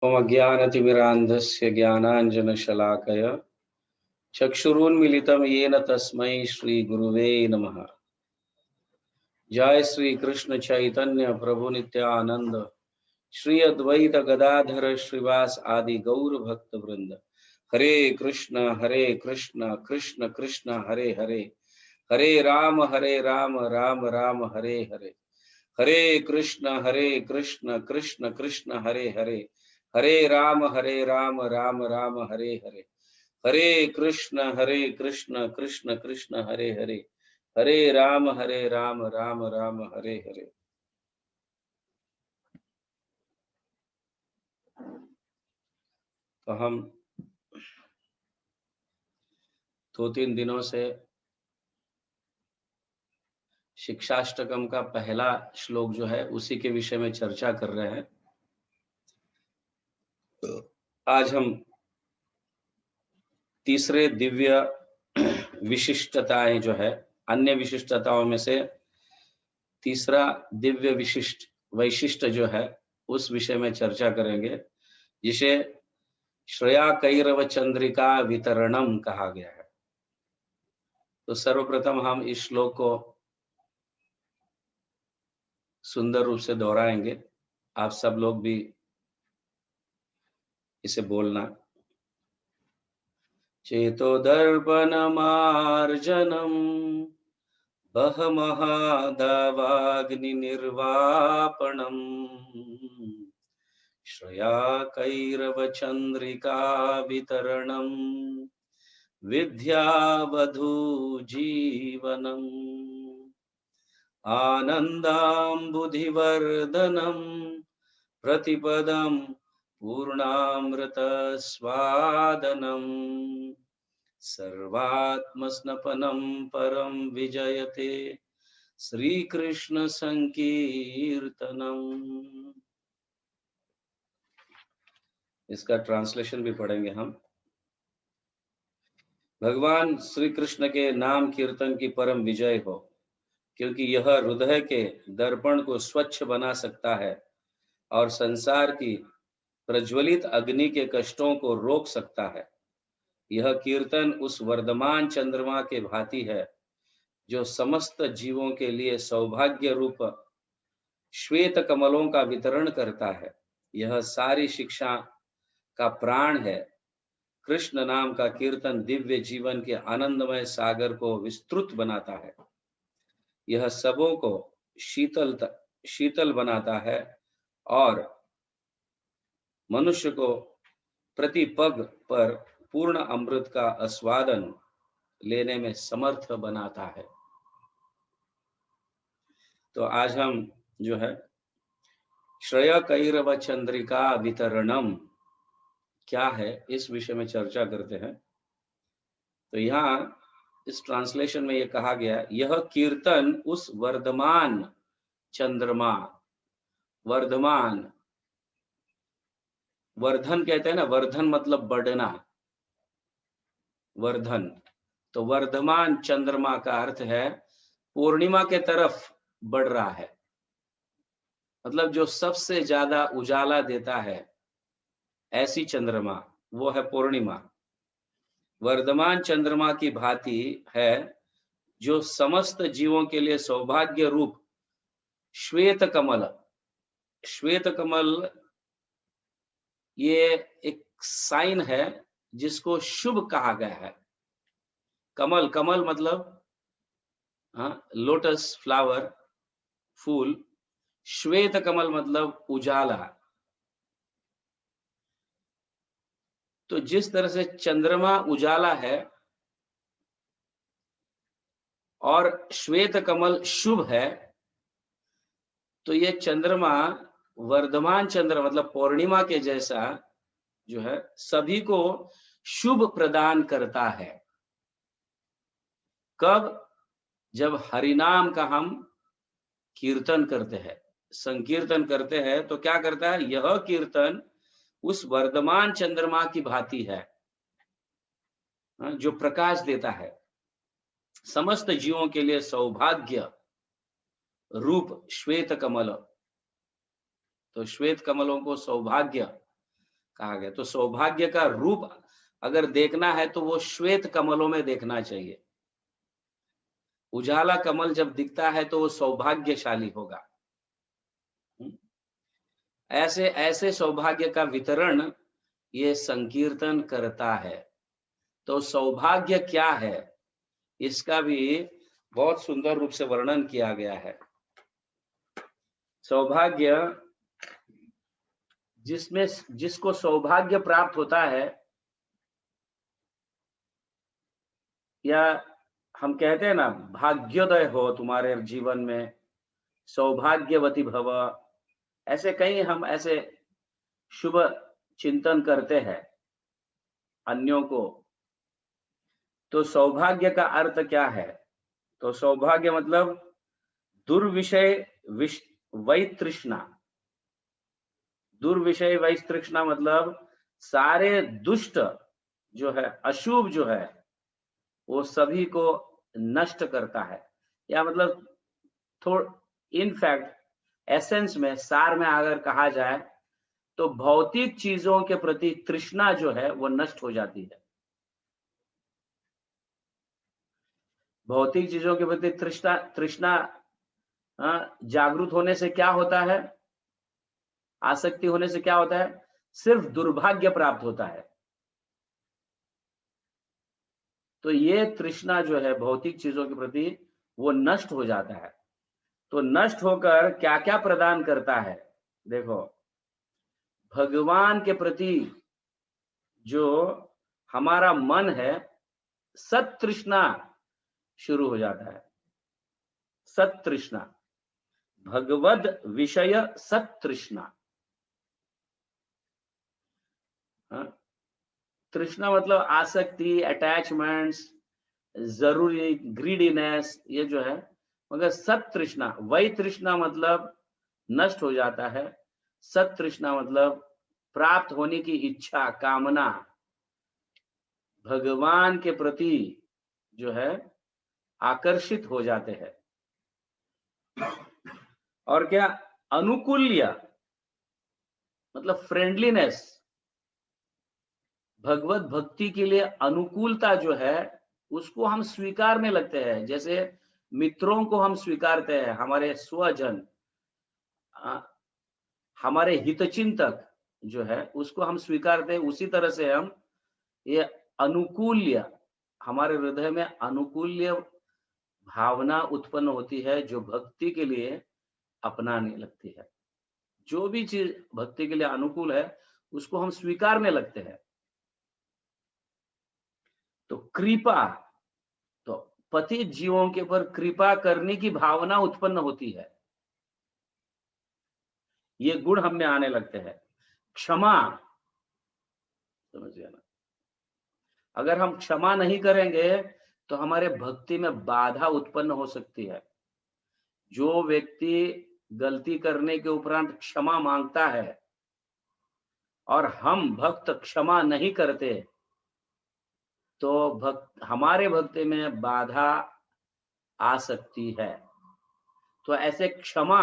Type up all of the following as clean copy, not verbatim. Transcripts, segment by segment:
मम ज्ञानतिमिरान्धस्य ज्ञानाञ्जनशलाकय चक्षुरुन्मिलितं येन तस्मै श्रीगुरुवे नमः। जय श्री कृष्ण चैतन्य प्रभु नित्यानंद, श्री अद्वैत गदाधर श्रीवास आदि गौर भक्त वृंद। हरे कृष्ण कृष्ण कृष्ण हरे हरे, हरे राम राम राम हरे हरे। हरे कृष्ण कृष्ण कृष्ण हरे हरे, हरे राम राम राम हरे हरे। हरे कृष्ण कृष्ण कृष्ण हरे हरे, हरे राम राम राम हरे हरे। तो हम 2-3 दिनों से शिक्षाष्टकम का पहला श्लोक जो है उसी के विषय में चर्चा कर रहे हैं। आज हम तीसरे दिव्य विशिष्टताएं जो है, अन्य विशिष्टताओं में से तीसरा दिव्य विशिष्ट वैशिष्ट जो है उस विषय में चर्चा करेंगे, जिसे श्रेया कैरव चंद्रिका वितरणम कहा गया है। तो सर्वप्रथम हम इस श्लोक को सुंदर रूप से दोहराएंगे। आप सब लोग भी इसे बोलना। चेतो दर्पण मार्जनम बहमहादावाग्नि निर्वापणम श्रया कैरव चंद्रिका वितरणम विद्यावधू जीवनम आनंदाम्बुधिवर्धनम प्रतिपदम पूर्णामृत स्वादनम सर्वात्मस्नपनम परम विजयते श्री कृष्ण संकीर्तनम। इसका ट्रांसलेशन भी पढ़ेंगे हम। भगवान श्री कृष्ण के नाम कीर्तन की परम विजय हो, क्योंकि यह हृदय के दर्पण को स्वच्छ बना सकता है और संसार की प्रज्वलित अग्नि के कष्टों को रोक सकता है। यह कीर्तन उस वर्धमान चंद्रमा के भांति है जो समस्त जीवों के लिए सौभाग्य रूप श्वेत कमलों का वितरण करता है। यह सारी शिक्षा का प्राण है। कृष्ण नाम का कीर्तन दिव्य जीवन के आनंदमय सागर को विस्तृत बनाता है। यह सबों को शीतल बनाता है और मनुष्य को प्रति पग पर पूर्ण अमृत का आस्वादन लेने में समर्थ बनाता है। तो आज हम जो है श्रेय कैरव चंद्रिका वितरणम क्या है इस विषय में चर्चा करते हैं। तो यहाँ इस ट्रांसलेशन में यह कहा गया, यह कीर्तन उस वर्धमान चंद्रमा, वर्धमान, वर्धन कहते हैं ना, वर्धन मतलब बढ़ना, वर्धन। तो वर्धमान चंद्रमा का अर्थ है पूर्णिमा के तरफ बढ़ रहा है, मतलब जो सबसे ज्यादा उजाला देता है, ऐसी चंद्रमा वो है पूर्णिमा। वर्धमान चंद्रमा की भांति है जो समस्त जीवों के लिए सौभाग्य रूप श्वेत कमल। श्वेत कमल ये एक साइन है जिसको शुभ कहा गया है। कमल, कमल मतलब लोटस फ्लावर, फूल। श्वेत कमल मतलब उजाला। तो जिस तरह से चंद्रमा उजाला है और श्वेत कमल शुभ है, तो ये चंद्रमा वर्धमान चंद्र मतलब पूर्णिमा के जैसा जो है सभी को शुभ प्रदान करता है। कब? जब हरिनाम का हम कीर्तन करते हैं, संकीर्तन करते हैं, तो क्या करता है यह कीर्तन उस वर्धमान चंद्रमा की भांति है जो प्रकाश देता है, समस्त जीवों के लिए सौभाग्य रूप श्वेत कमल। तो श्वेत कमलों को सौभाग्य कहा गया। तो सौभाग्य का रूप अगर देखना है तो वो श्वेत कमलों में देखना चाहिए। उजाला कमल जब दिखता है तो वो सौभाग्यशाली होगा। ऐसे ऐसे सौभाग्य का वितरण ये संकीर्तन करता है। तो सौभाग्य क्या है, इसका भी बहुत सुंदर रूप से वर्णन किया गया है। सौभाग्य, जिसको सौभाग्य प्राप्त होता है, या हम कहते हैं ना, भाग्योदय हो तुम्हारे जीवन में, सौभाग्यवती भव, ऐसे कई हम ऐसे शुभ चिंतन करते हैं अन्यों को। तो सौभाग्य का अर्थ क्या है? तो सौभाग्य मतलब दुर्विषय वैतृष्णा। दुर्विषय वैतृष्णा मतलब सारे दुष्ट जो है, अशुभ जो है, वो सभी को नष्ट करता है। या मतलब इनफैक्ट एसेंस में, सार में अगर कहा जाए तो भौतिक चीजों के प्रति तृष्णा जो है वो नष्ट हो जाती है। भौतिक चीजों के प्रति तृष्णा जागरूक होने से क्या होता है? आसक्ति होने से क्या होता है? सिर्फ दुर्भाग्य प्राप्त होता है। तो ये तृष्णा जो है भौतिक चीजों के प्रति, वो नष्ट हो जाता है। तो नष्ट होकर क्या क्या प्रदान करता है? देखो, भगवान के प्रति जो हमारा मन है, सत्तृष्णा शुरू हो जाता है। सत्तृष्णा, भगवद विषय सत्तृष्णा। तृष्णा मतलब आसक्ति, अटैचमेंट्स, जरूरी ग्रीडीनेस, ये जो है। मगर सत्तृष्णा, वही तृष्णा मतलब नष्ट हो जाता है। सत्तृष्णा मतलब प्राप्त होने की इच्छा, कामना, भगवान के प्रति जो है आकर्षित हो जाते हैं। और क्या? अनुकूल्य मतलब फ्रेंडलीनेस, भगवत भक्ति के लिए अनुकूलता जो है उसको हम स्वीकारने लगते हैं। जैसे मित्रों को हम स्वीकारते हैं, हमारे स्वजन, हमारे हितचिंतक जो है उसको हम स्वीकारते हैं। उसी तरह से हम ये अनुकूल्य, हमारे हृदय में अनुकूल्य भावना उत्पन्न होती है जो भक्ति के लिए अपनाने लगती है। जो भी चीज भक्ति के लिए अनुकूल है उसको हम स्वीकारने लगते हैं। तो कृपा, तो पतित जीवों के ऊपर कृपा करने की भावना उत्पन्न होती है। ये गुण हम में आने लगते हैं। क्षमा, समझिए ना, अगर हम क्षमा नहीं करेंगे तो हमारे भक्ति में बाधा उत्पन्न हो सकती है। जो व्यक्ति गलती करने के उपरांत क्षमा मांगता है और हम भक्त क्षमा नहीं करते, तो हमारे भक्ति में बाधा आ सकती है। तो ऐसे क्षमा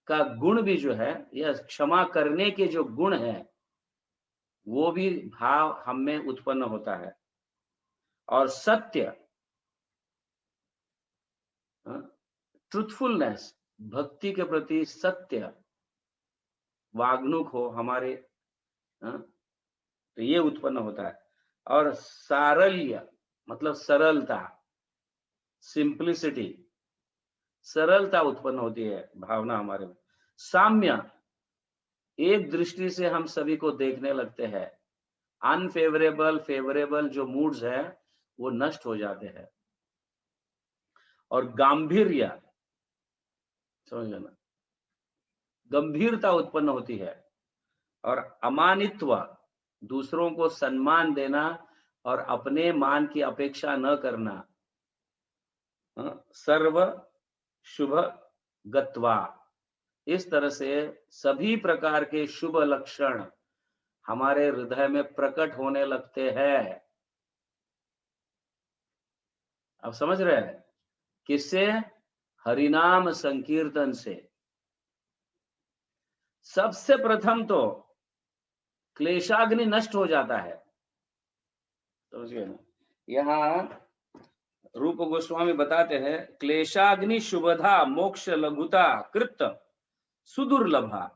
का गुण भी जो है, यह क्षमा करने के जो गुण है, वो भी भाव हम में उत्पन्न होता है। और सत्य, ट्रूथफुलनेस, भक्ति के प्रति सत्य वागणुक हो हमारे, तो ये उत्पन्न होता है। और सारल्य मतलब सरलता, सिंप्लिसिटी, सरलता उत्पन्न होती है भावना हमारे में। साम्य, एक दृष्टि से हम सभी को देखने लगते हैं। अनफेवरेबल, फेवरेबल जो मूड्स है वो नष्ट हो जाते हैं। और गांभीर्य, समझ ना, गंभीरता उत्पन्न होती है। और अमानित्व, दूसरों को सम्मान देना और अपने मान की अपेक्षा न करना। सर्व शुभ गत्वा, इस तरह से सभी प्रकार के शुभ लक्षण हमारे हृदय में प्रकट होने लगते हैं। अब समझ रहे हैं? किससे? हरिनाम संकीर्तन से। सबसे प्रथम तो क्लेशाग्नि नष्ट हो जाता है। समझिए ना, यहाँ रूप गोस्वामी बताते हैं, क्लेशाग्नि शुभधा मोक्ष लघुता कृत सुदुर्लभा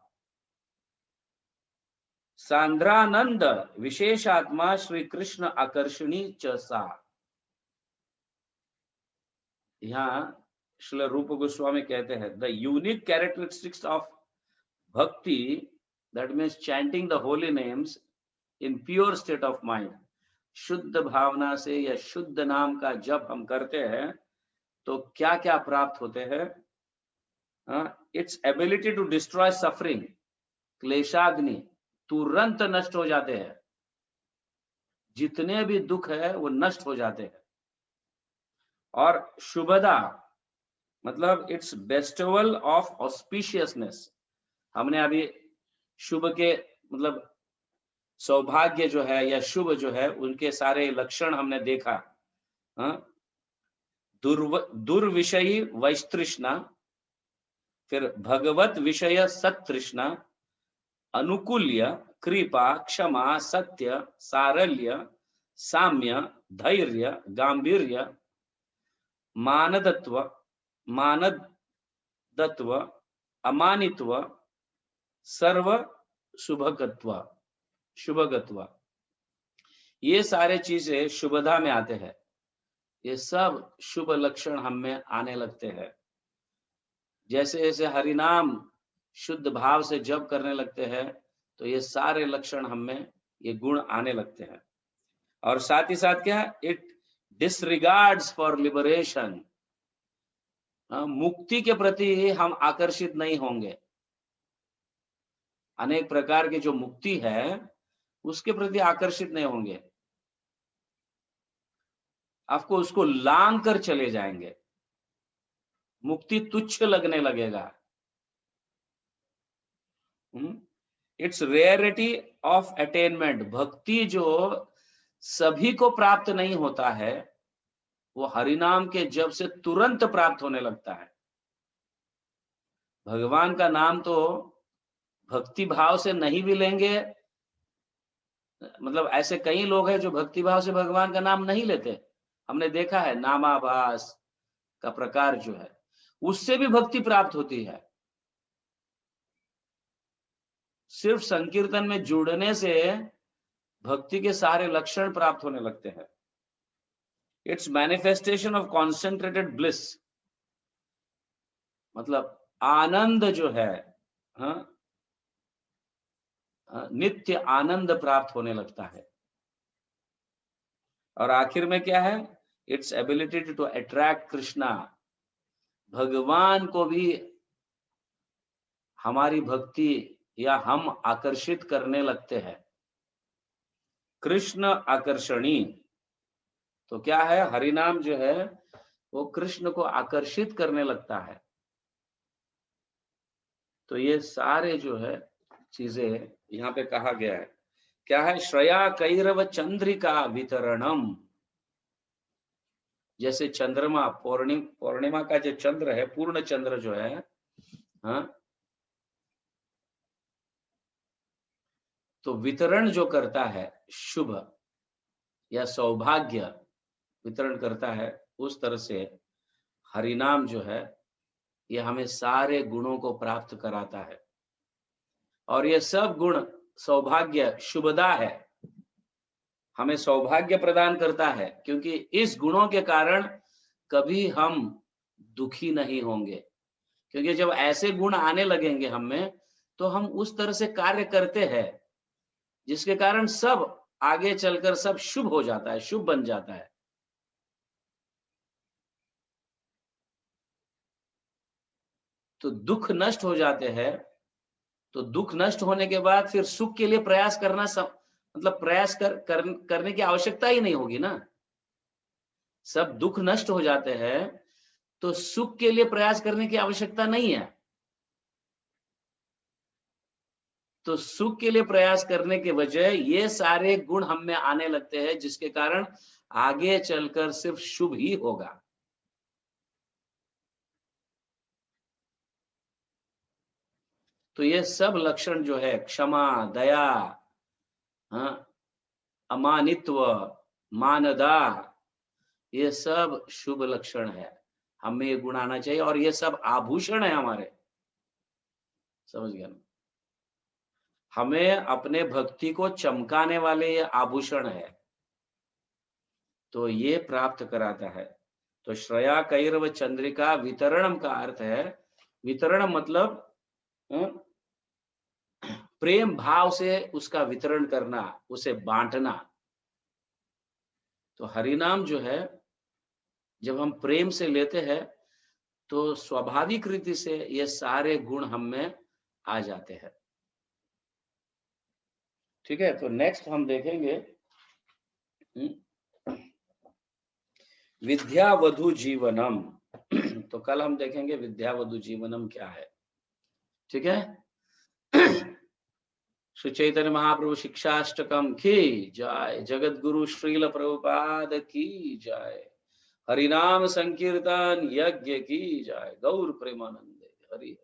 सांद्रानंद विशेषात्मा श्री कृष्ण आकर्षणी च सा। यहाँ श्रील रूप गोस्वामी कहते हैं, द यूनिक कैरेक्टरिस्टिक्स ऑफ भक्ति, that means chanting the Holi names in pure state of mind, शुद्ध भावना से या शुद्ध नाम का जप हम करते हैं तो क्या क्या प्राप्त होते हैं? Its ability to destroy suffering, क्लेशाग्नि तुरंत नष्ट हो जाते हैं, जितने भी दुख है वो नष्ट हो जाते हैं। और शुभदा मतलब इट्स बेस्टोवल ऑफ ऑस्पिशियसनेस। हमने अभी शुभ के मतलब सौभाग्य जो है या शुभ जो है उनके सारे लक्षण हमने देखा। दुर्विषयी वैस्तृष्णा, फिर भगवत विषय सत्तृष्णा, अनुकूल्य, कृपा, क्षमा, सत्य, सारल्य, साम्य, धैर्य, गांभीर्य, मानदत्व, मानदत्व, अमानित्व, सर्व शुभगत्व, शुभगत्व, ये सारे चीजें शुभदा में आते हैं। ये सब शुभ लक्षण हम में आने लगते हैं। जैसे जैसे हरिनाम शुद्ध भाव से जप करने लगते हैं तो ये सारे लक्षण हम में, ये गुण आने लगते हैं। और साथ ही साथ क्या, इट डिसरिगार्ड्स फॉर लिबरेशन, मुक्ति के प्रति हम आकर्षित नहीं होंगे। अनेक प्रकार की जो मुक्ति है उसके प्रति आकर्षित नहीं होंगे, आपको उसको लांग कर चले जाएंगे, मुक्ति तुच्छ लगने लगेगा। इट्स रेयरिटी ऑफ अटेनमेंट, भक्ति जो सभी को प्राप्त नहीं होता है वो हरिनाम के जप से तुरंत प्राप्त होने लगता है। भगवान का नाम तो भक्ति भाव से नहीं भी लेंगे, मतलब ऐसे कई लोग हैं जो भक्ति भाव से भगवान का नाम नहीं लेते। हमने देखा है नामाभास का प्रकार जो है उससे भी भक्ति प्राप्त होती है। सिर्फ संकीर्तन में जुड़ने से भक्ति के सारे लक्षण प्राप्त होने लगते हैं। Its manifestation of concentrated bliss, मतलब आनंद जो है, नित्य आनंद प्राप्त होने लगता है। और आखिर में क्या है, its ability to attract Krishna, भगवान को भी हमारी भक्ति या हम आकर्षित करने लगते हैं। कृष्ण आकर्षणी, तो क्या है, हरिनाम जो है वो कृष्ण को आकर्षित करने लगता है। तो ये सारे जो है चीजें यहाँ पे कहा गया है। क्या है, श्रया कैरव चंद्रिका वितरणम, जैसे चंद्रमा, पूर्णिमा का जो चंद्र है, पूर्ण चंद्र जो है, तो वितरण जो करता है शुभ या सौभाग्य वितरण करता है, उस तरह से हरिनाम जो है ये हमें सारे गुणों को प्राप्त कराता है। और ये सब गुण सौभाग्य शुभदा है, हमें सौभाग्य प्रदान करता है, क्योंकि इस गुणों के कारण कभी हम दुखी नहीं होंगे। क्योंकि जब ऐसे गुण आने लगेंगे हम में तो हम उस तरह से कार्य करते हैं जिसके कारण सब आगे चलकर सब शुभ हो जाता है, शुभ बन जाता है। तो दुख नष्ट हो जाते हैं, तो दुख नष्ट होने के बाद फिर सुख के लिए प्रयास करना मतलब प्रयास करने की आवश्यकता ही नहीं होगी ना। सब दुख नष्ट हो जाते हैं तो सुख के लिए प्रयास करने की आवश्यकता नहीं है। तो सुख के लिए प्रयास करने के वजह ये सारे गुण हम में आने लगते हैं, जिसके कारण आगे चलकर सिर्फ शुभ ही होगा। तो ये सब लक्षण जो है, क्षमा, दया, हाँ, अमानित्व, मानदार, ये सब शुभ लक्षण है। हमें ये गुण आना चाहिए और ये सब आभूषण है हमारे। समझ गया ना? हमें अपने भक्ति को चमकाने वाले ये आभूषण है, तो ये प्राप्त कराता है। तो श्रया कैरव चंद्रिका वितरणम का अर्थ है, वितरण मतलब प्रेम भाव से उसका वितरण करना, उसे बांटना। तो हरिनाम जो है, जब हम प्रेम से लेते हैं तो स्वाभाविक रीति से ये सारे गुण हम में आ जाते हैं। ठीक है, तो नेक्स्ट हम देखेंगे विद्यावधु जीवनम। तो कल हम देखेंगे विद्यावधु जीवनम क्या है। ठीक है। श्री चैतन्य महाप्रभु शिक्षाष्टकम की जय, जगत गुरु श्रील प्रभुपाद की जय, हरिनाम संकीर्तन यज्ञ की जय, गौर प्रेमानंद हरि।